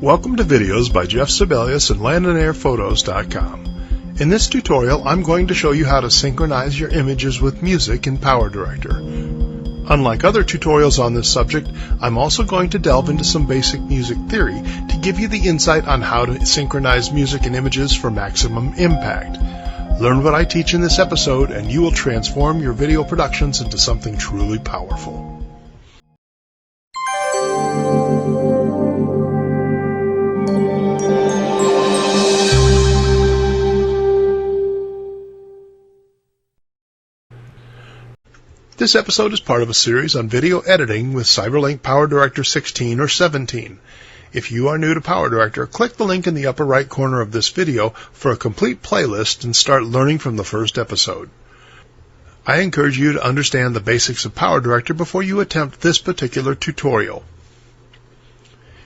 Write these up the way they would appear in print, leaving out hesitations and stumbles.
Welcome to videos by Jeff Sibelius and LandonAirPhotos.com. In this tutorial, I'm going to show you how to synchronize your images with music in PowerDirector. Unlike other tutorials on this subject, I'm also going to delve into some basic music theory to give you the insight on how to synchronize music and images for maximum impact. Learn what I teach in this episode, and you will transform your video productions into something truly powerful. This episode is part of a series on video editing with Cyberlink PowerDirector 16 or 17. If you are new to PowerDirector, click the link in the upper right corner of this video for a complete playlist and start learning from the first episode. I encourage you to understand the basics of PowerDirector before you attempt this particular tutorial.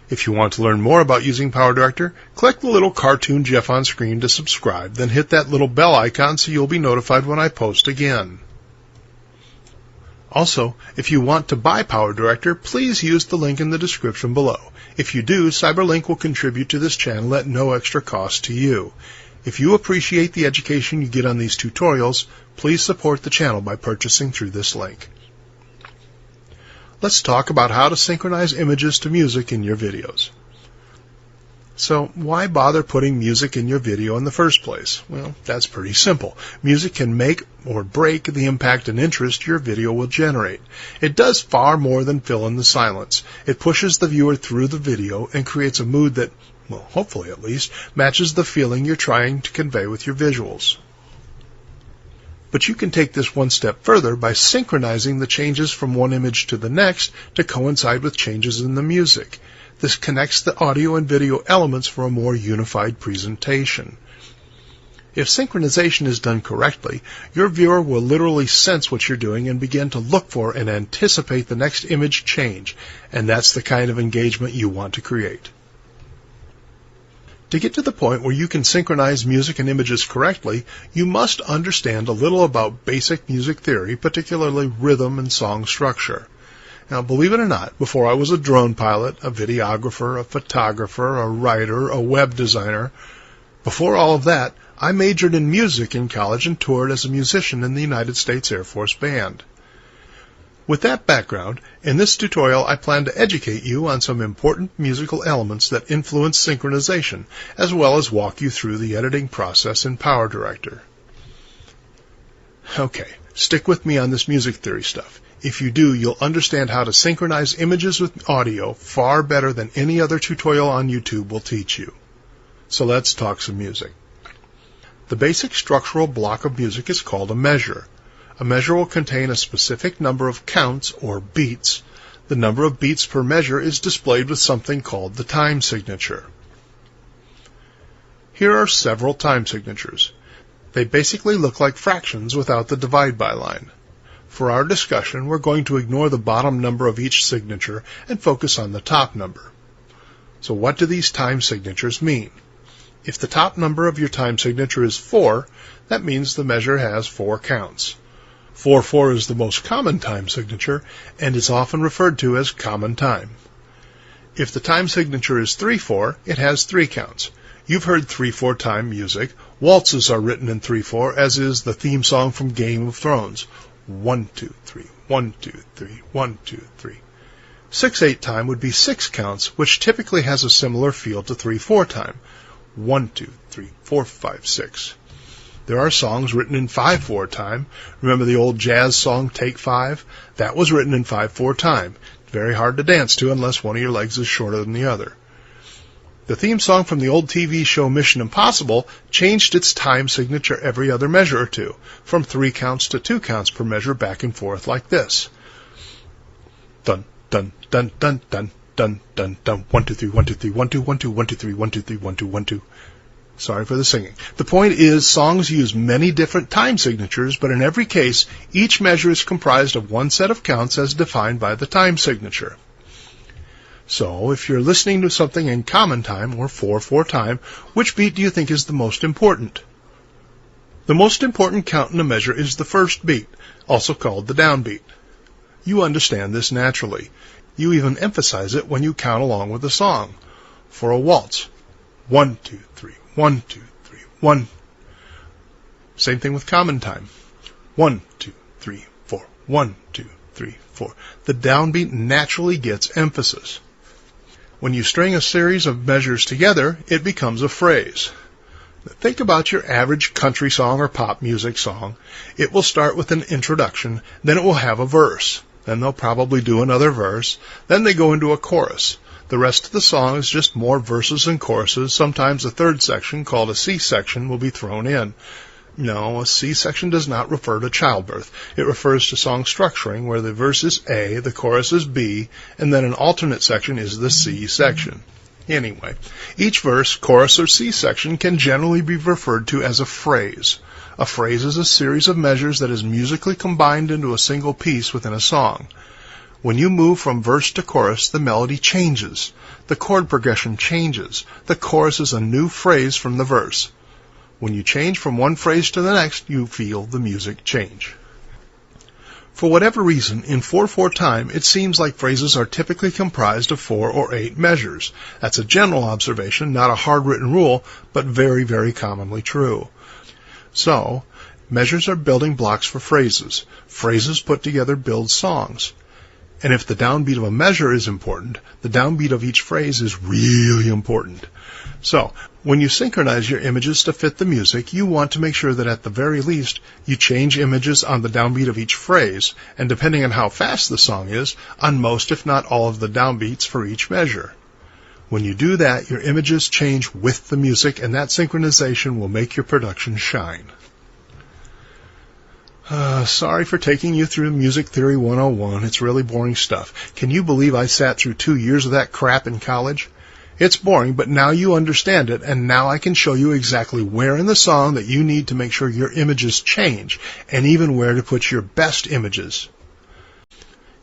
If you want to learn more about using PowerDirector, click the little cartoon GIF on screen to subscribe, then hit that little bell icon so you'll be notified when I post again. Also, if you want to buy PowerDirector, please use the link in the description below. If you do, Cyberlink will contribute to this channel at no extra cost to you. If you appreciate the education you get on these tutorials, please support the channel by purchasing through this link. Let's talk about how to synchronize images to music in your videos. So, why bother putting music in your video in the first place? Well, that's pretty simple. Music can make or break the impact and interest your video will generate. It does far more than fill in the silence. It pushes the viewer through the video and creates a mood that, well, hopefully at least, matches the feeling you're trying to convey with your visuals. But you can take this one step further by synchronizing the changes from one image to the next to coincide with changes in the music. This connects the audio and video elements for a more unified presentation. If synchronization is done correctly, your viewer will literally sense what you're doing and begin to look for and anticipate the next image change, and that's the kind of engagement you want to create. To get to the point where you can synchronize music and images correctly, you must understand a little about basic music theory, particularly rhythm and song structure. Now, believe it or not, before I was a drone pilot, a videographer, a photographer, a writer, a web designer, before all of that, I majored in music in college and toured as a musician in the United States Air Force Band. With that background, in this tutorial I plan to educate you on some important musical elements that influence synchronization, as well as walk you through the editing process in PowerDirector. Okay, stick with me on this music theory stuff. If you do, you'll understand how to synchronize images with audio far better than any other tutorial on YouTube will teach you. So let's talk some music. The basic structural block of music is called a measure. A measure will contain a specific number of counts, or beats. The number of beats per measure is displayed with something called the time signature. Here are several time signatures. They basically look like fractions without the divide by line. For our discussion, we're going to ignore the bottom number of each signature and focus on the top number. So what do these time signatures mean? If the top number of your time signature is 4, that means the measure has 4 counts. 4/4 is the most common time signature and is often referred to as common time. If the time signature is 3/4, it has 3 counts. You've heard 3/4 time music. Waltzes are written in 3/4, as is the theme song from Game of Thrones. 1, 2, 3, 1, 2, 3, 1, 2, 3. 6/8 time would be 6 counts, which typically has a similar feel to 3/4 time. 1, 2, 3, 4, 5, 6. There are songs written in 5/4 time. Remember the old jazz song Take 5? That was written in 5/4 time. Very hard to dance to unless one of your legs is shorter than the other. The theme song from the old TV show Mission Impossible changed its time signature every other measure or two, from 3 counts to 2 counts per measure back and forth like this. Dun, dun, dun, dun, dun, dun, dun, dun, 1, 2, 3, 1, 2, 3, 1, 2, 1, 2, 1, 2, 3, 1, 2, 3, 1, 2, 1, 2. Sorry for the singing. The point is, songs use many different time signatures, but in every case, each measure is comprised of one set of counts as defined by the time signature. So, if you're listening to something in common time, or 4/4 time, which beat do you think is the most important? The most important count in a measure is the first beat, also called the downbeat. You understand this naturally. You even emphasize it when you count along with the song. for a waltz. 1, 2, 3, 1, 2, 3, 1. Same thing with common time. 1, 2, 3, 4. 1, 2, 3, 4. The downbeat naturally gets emphasis. When you string a series of measures together, it becomes a phrase. Think about your average country song or pop music song. It will start with an introduction, then it will have a verse. Then they'll probably do another verse. Then they go into a chorus. The rest of the song is just more verses and choruses. Sometimes a third section, called a C section, will be thrown in. No, a C section does not refer to childbirth. It refers to song structuring, where the verse is A, the chorus is B, and then an alternate section is the C section. Anyway, each verse, chorus, or C section can generally be referred to as a phrase. A phrase is a series of measures that is musically combined into a single piece within a song. When you move from verse to chorus, the melody changes. The chord progression changes. The chorus is a new phrase from the verse. When you change from one phrase to the next, you feel the music change. For whatever reason, in 4/4 time, it seems like phrases are typically comprised of 4 or 8 measures. That's a general observation, not a hard-written rule, but very, very commonly true. So, measures are building blocks for phrases. Phrases put together build songs. And if the downbeat of a measure is important, the downbeat of each phrase is really important. So, when you synchronize your images to fit the music, you want to make sure that at the very least, you change images on the downbeat of each phrase, and depending on how fast the song is, on most if not all of the downbeats for each measure. When you do that, your images change with the music, and that synchronization will make your production shine. Sorry for taking you through Music Theory 101. It's really boring stuff. Can you believe I sat through 2 years of that crap in college? It's boring, but now you understand it, and now I can show you exactly where in the song that you need to make sure your images change, and even where to put your best images.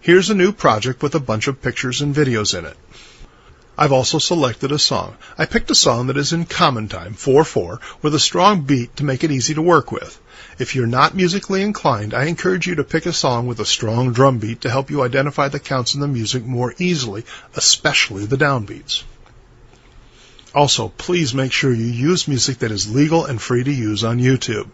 Here's a new project with a bunch of pictures and videos in it. I've also selected a song. I picked a song that is in common time, 4/4, with a strong beat to make it easy to work with. If you're not musically inclined, I encourage you to pick a song with a strong drum beat to help you identify the counts in the music more easily, especially the downbeats. Also, please make sure you use music that is legal and free to use on YouTube.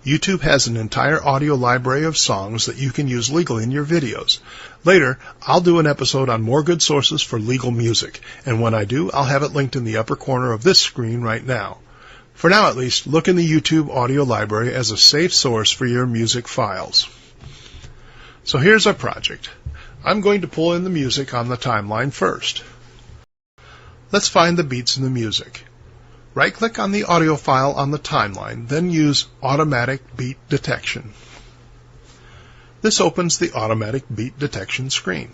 YouTube has an entire audio library of songs that you can use legally in your videos. Later, I'll do an episode on more good sources for legal music, and when I do, I'll have it linked in the upper corner of this screen right now. For now at least, look in the YouTube audio library as a safe source for your music files. So here's our project. I'm going to pull in the music on the timeline first. Let's find the beats in the music. Right-click on the audio file on the timeline, then use Automatic Beat Detection. This opens the Automatic Beat Detection screen.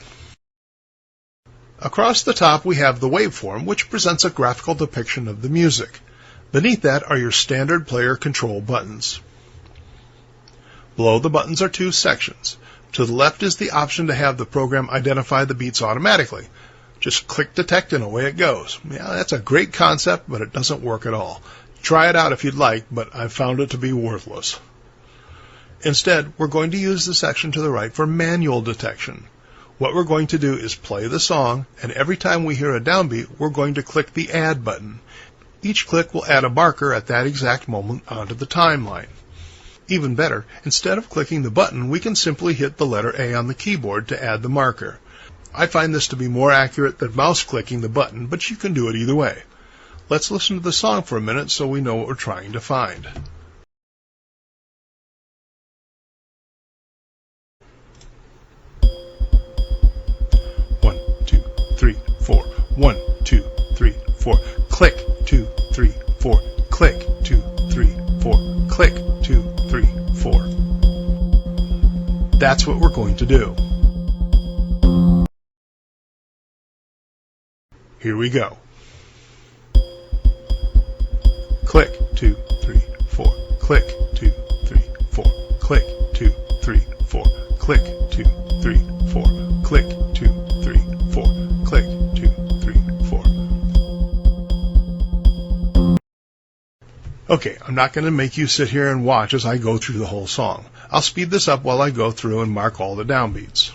Across the top we have the waveform, which presents a graphical depiction of the music. Beneath that are your standard player control buttons. Below the buttons are 2 sections. To the left is the option to have the program identify the beats automatically. Just click Detect and away it goes. Yeah, that's a great concept, but it doesn't work at all. Try it out if you'd like, but I've found it to be worthless. Instead, we're going to use the section to the right for manual detection. What we're going to do is play the song, and every time we hear a downbeat, we're going to click the Add button. Each click will add a marker at that exact moment onto the timeline. Even better, instead of clicking the button, we can simply hit the letter A on the keyboard to add the marker. I find this to be more accurate than mouse clicking the button, but you can do it either way. Let's listen to the song for a minute so we know what we're trying to find. One, 2, 3, 4. 1, 2, 3, 4. Click 2, 3, 4. Click 2, 3, 4. Click 2, 3, 4. That's what we're going to do. Here we go. Click 2, 3, 4. Click 2, 3, 4. Click 2, 3, 4. Click 2, 3, 4. Click 2, 3, 4. Click 2, 3, 4. Okay, I'm not going to make you sit here and watch as I go through the whole song. I'll speed this up while I go through and mark all the downbeats.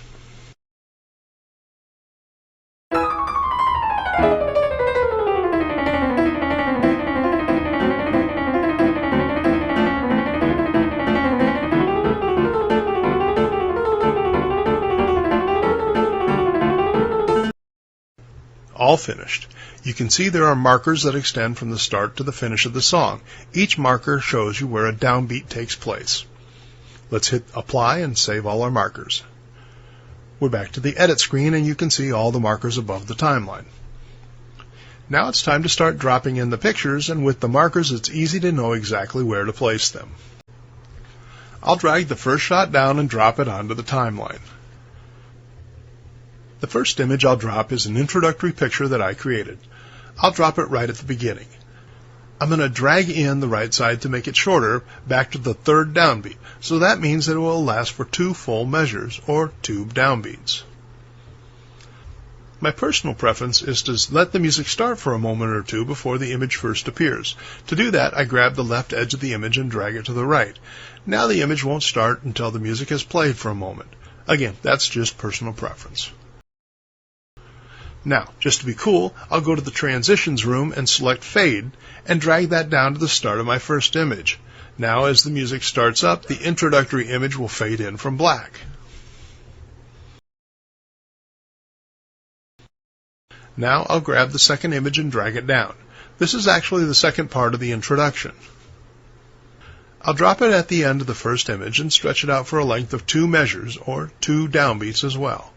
all finished. You can see there are markers that extend from the start to the finish of the song. Each marker shows you where a downbeat takes place. Let's hit apply and save all our markers. We're back to the edit screen and you can see all the markers above the timeline. Now it's time to start dropping in the pictures, and with the markers it's easy to know exactly where to place them. I'll drag the first shot down and drop it onto the timeline. The first image I'll drop is an introductory picture that I created. I'll drop it right at the beginning. I'm going to drag in the right side to make it shorter back to the third downbeat, so that means that it will last for 2 full measures, or 2 downbeats. My personal preference is to let the music start for a moment or two before the image first appears. To do that, I grab the left edge of the image and drag it to the right. Now the image won't start until the music has played for a moment. Again, that's just personal preference. Now, just to be cool, I'll go to the Transitions room and select Fade and drag that down to the start of my first image. Now, as the music starts up, the introductory image will fade in from black. Now I'll grab the second image and drag it down. This is actually the second part of the introduction. I'll drop it at the end of the first image and stretch it out for a length of 2 measures, or 2 downbeats as well.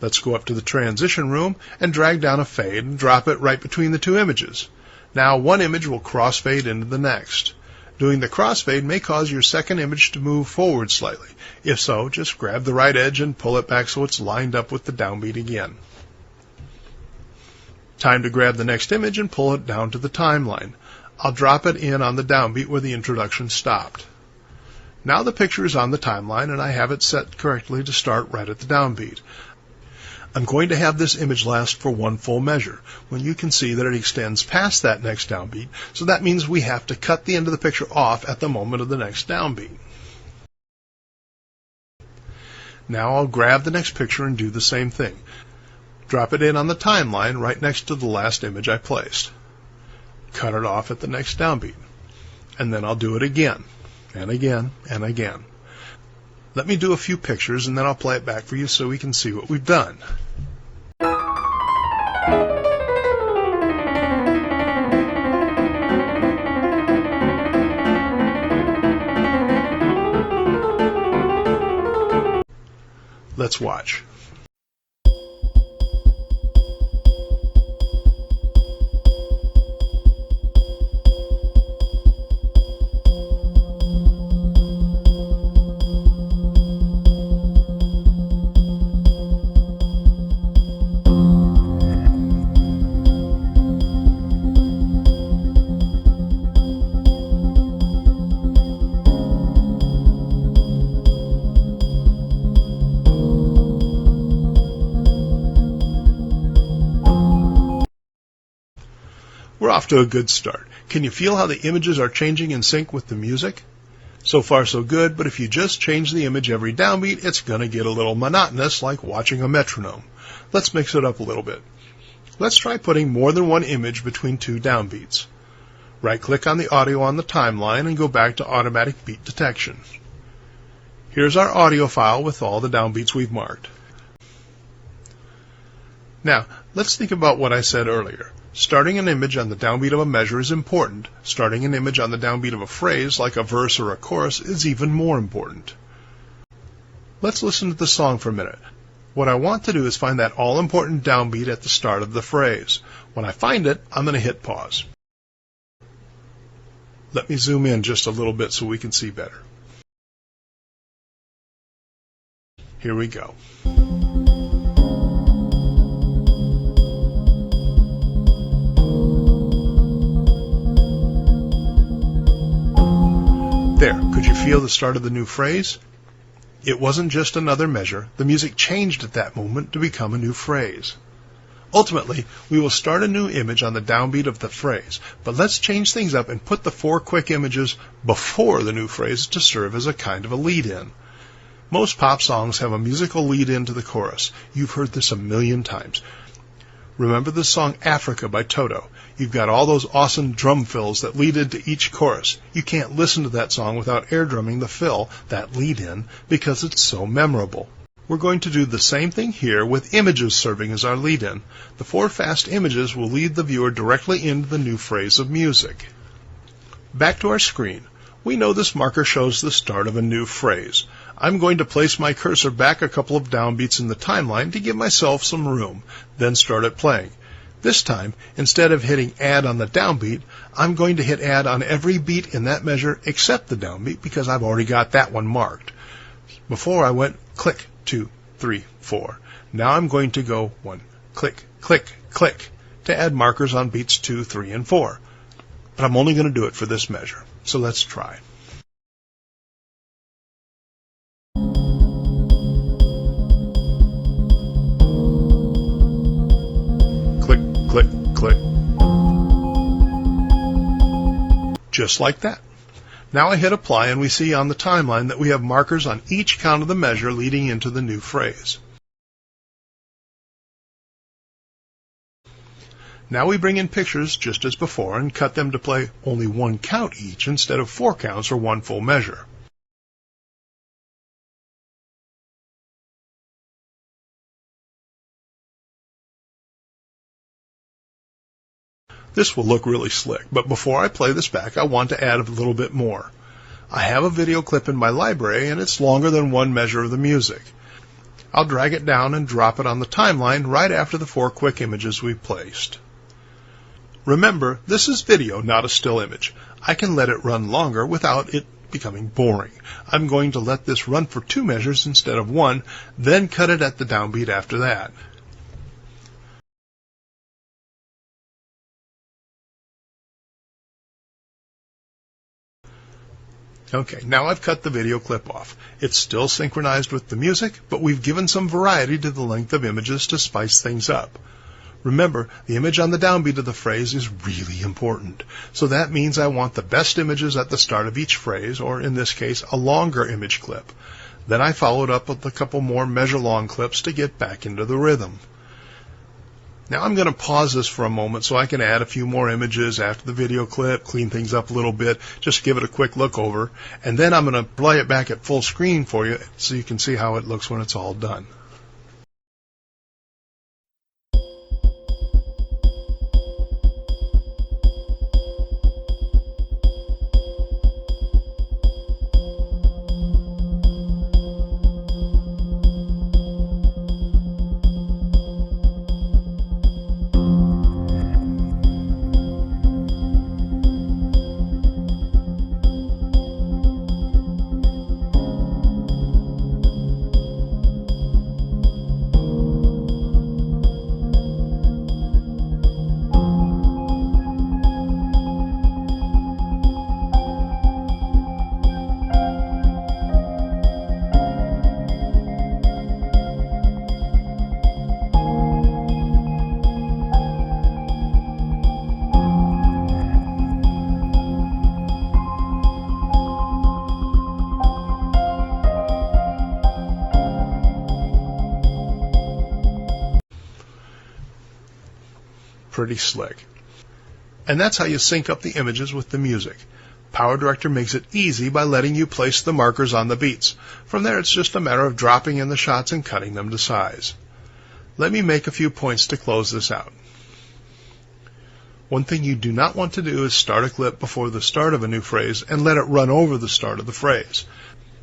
Let's go up to the transition room and drag down a fade and drop it right between the 2 images. Now one image will crossfade into the next. Doing the crossfade may cause your second image to move forward slightly. If so, just grab the right edge and pull it back so it's lined up with the downbeat again. Time to grab the next image and pull it down to the timeline. I'll drop it in on the downbeat where the introduction stopped. Now the picture is on the timeline and I have it set correctly to start right at the downbeat. I'm going to have this image last for 1 full measure, when you can see that it extends past that next downbeat, so that means we have to cut the end of the picture off at the moment of the next downbeat. Now I'll grab the next picture and do the same thing. Drop it in on the timeline right next to the last image I placed. Cut it off at the next downbeat. And then I'll do it again, and again, and again. Let me do a few pictures and then I'll play it back for you so we can see what we've done. Let's watch. We're off to a good start. Can you feel how the images are changing in sync with the music? So far so good, but if you just change the image every downbeat, it's going to get a little monotonous, like watching a metronome. Let's mix it up a little bit. Let's try putting more than 1 image between 2 downbeats. Right-click on the audio on the timeline and go back to Automatic Beat Detection. Here's our audio file with all the downbeats we've marked. Now, let's think about what I said earlier. Starting an image on the downbeat of a measure is important. Starting an image on the downbeat of a phrase, like a verse or a chorus, is even more important. Let's listen to the song for a minute. What I want to do is find that all-important downbeat at the start of the phrase. When I find it, I'm going to hit pause. Let me zoom in just a little bit so we can see better. Here we go. There, could you feel the start of the new phrase? It wasn't just another measure. The music changed at that moment to become a new phrase. Ultimately, we will start a new image on the downbeat of the phrase, but let's change things up and put the 4 quick images before the new phrase to serve as a kind of a lead-in. Most pop songs have a musical lead-in to the chorus. You've heard this a million times. Remember the song Africa by Toto? You've got all those awesome drum fills that lead into each chorus. You can't listen to that song without air drumming the fill, that lead in, because it's so memorable. We're going to do the same thing here with images serving as our lead in. The 4 fast images will lead the viewer directly into the new phrase of music. Back to our screen. We know this marker shows the start of a new phrase. I'm going to place my cursor back a couple of downbeats in the timeline to give myself some room, then start it playing. This time, instead of hitting add on the downbeat, I'm going to hit add on every beat in that measure except the downbeat because I've already got that one marked. Before I went click, 2, 3, 4. Now I'm going to go 1, click, click, click to add markers on beats 2, 3, and 4. But I'm only going to do it for this measure. So let's try. Click, click, click. Just like that. Now I hit apply and we see on the timeline that we have markers on each count of the measure leading into the new phrase. Now we bring in pictures just as before and cut them to play only 1 count each instead of 4 counts or 1 full measure. This will look really slick, but before I play this back, I want to add a little bit more. I have a video clip in my library and it's longer than 1 measure of the music. I'll drag it down and drop it on the timeline right after the 4 quick images we placed. Remember, this is video, not a still image. I can let it run longer without it becoming boring. I'm going to let this run for 2 measures instead of 1, then cut it at the downbeat after that. Okay, now I've cut the video clip off. It's still synchronized with the music, but we've given some variety to the length of images to spice things up. Remember, the image on the downbeat of the phrase is really important. So that means I want the best images at the start of each phrase, or in this case, a longer image clip. Then I followed up with a couple more measure-long clips to get back into the rhythm. Now I'm going to pause this for a moment so I can add a few more images after the video clip, clean things up a little bit, just give it a quick look over, and then I'm going to play it back at full screen for you so you can see how it looks when it's all done. Pretty slick. And that's how you sync up the images with the music. PowerDirector makes it easy by letting you place the markers on the beats. From there, it's just a matter of dropping in the shots and cutting them to size. Let me make a few points to close this out. One thing you do not want to do is start a clip before the start of a new phrase and let it run over the start of the phrase.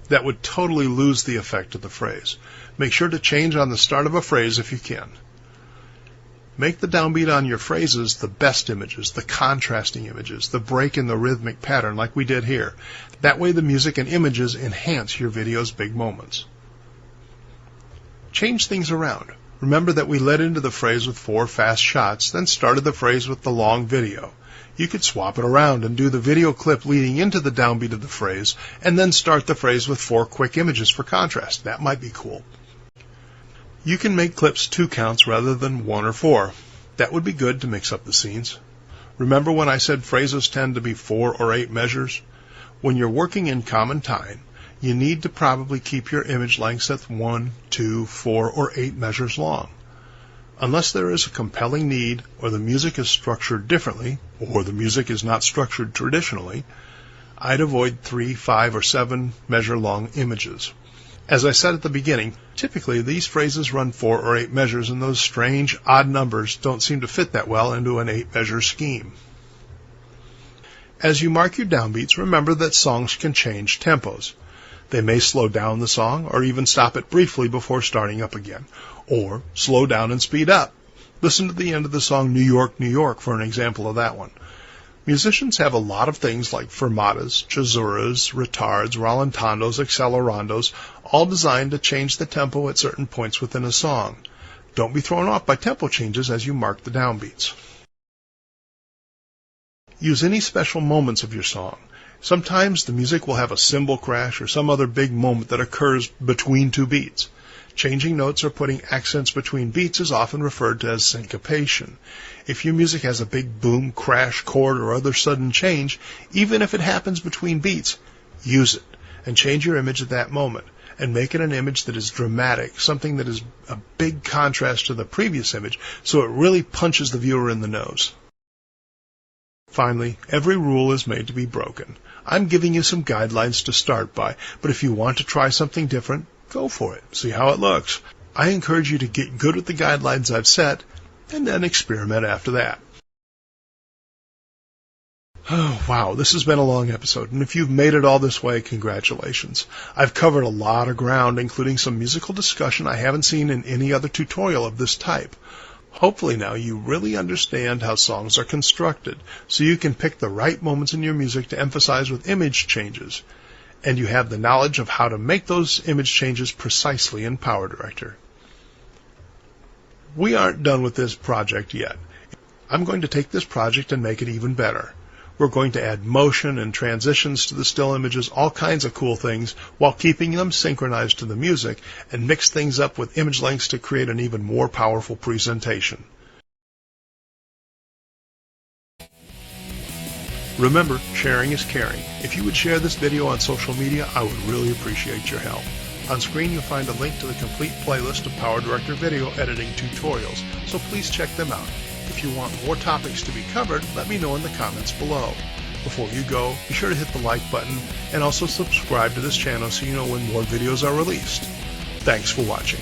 That would totally lose the effect of the phrase. Make sure to change on the start of a phrase if you can. Make the downbeat on your phrases the best images, the contrasting images, the break in the rhythmic pattern like we did here. That way the music and images enhance your video's big moments. Change things around. Remember that we led into the phrase with 4 fast shots, then started the phrase with the long video. You could swap it around and do the video clip leading into the downbeat of the phrase, and then start the phrase with 4 quick images for contrast. That might be cool. You can make clips 2 counts rather than 1 or 4. That would be good to mix up the scenes. Remember when I said phrases tend to be 4 or 8 measures? When you're working in common time, you need to probably keep your image lengths at 1, 2, 4, or 8 measures long. Unless there is a compelling need, or the music is structured differently, or the music is not structured traditionally, I'd avoid 3, 5, or 7 measure-long images. As I said at the beginning, typically these phrases run 4 or 8 measures, and those strange, odd numbers don't seem to fit that well into an 8-measure scheme. As you mark your downbeats, remember that songs can change tempos. They may slow down the song, or even stop it briefly before starting up again, or slow down and speed up. Listen to the end of the song New York, New York for an example of that one. Musicians have a lot of things like fermatas, casuras, retards, rallentandos, accelerandos, all designed to change the tempo at certain points within a song. Don't be thrown off by tempo changes as you mark the downbeats. Use any special moments of your song. Sometimes the music will have a cymbal crash or some other big moment that occurs between 2 beats. Changing notes or putting accents between beats is often referred to as syncopation. If your music has a big boom, crash, chord, or other sudden change, even if it happens between beats, use it and change your image at that moment and make it an image that is dramatic, something that is a big contrast to the previous image, so it really punches the viewer in the nose. Finally, every rule is made to be broken. I'm giving you some guidelines to start by, but if you want to try something different, go for it. See how it looks. I encourage you to get good with the guidelines I've set, and then experiment after that. Oh, wow, this has been a long episode, and if you've made it all this way, congratulations. I've covered a lot of ground, including some musical discussion I haven't seen in any other tutorial of this type. Hopefully now you really understand how songs are constructed, so you can pick the right moments in your music to emphasize with image changes, and you have the knowledge of how to make those image changes precisely in PowerDirector. We aren't done with this project yet. I'm going to take this project and make it even better. We're going to add motion and transitions to the still images, all kinds of cool things, while keeping them synchronized to the music, and mix things up with image lengths to create an even more powerful presentation. Remember, sharing is caring. If you would share this video on social media, I would really appreciate your help. On screen you'll find a link to the complete playlist of PowerDirector video editing tutorials, so please check them out. If you want more topics to be covered, let me know in the comments below. Before you go, be sure to hit the like button and also subscribe to this channel so you know when more videos are released. Thanks for watching.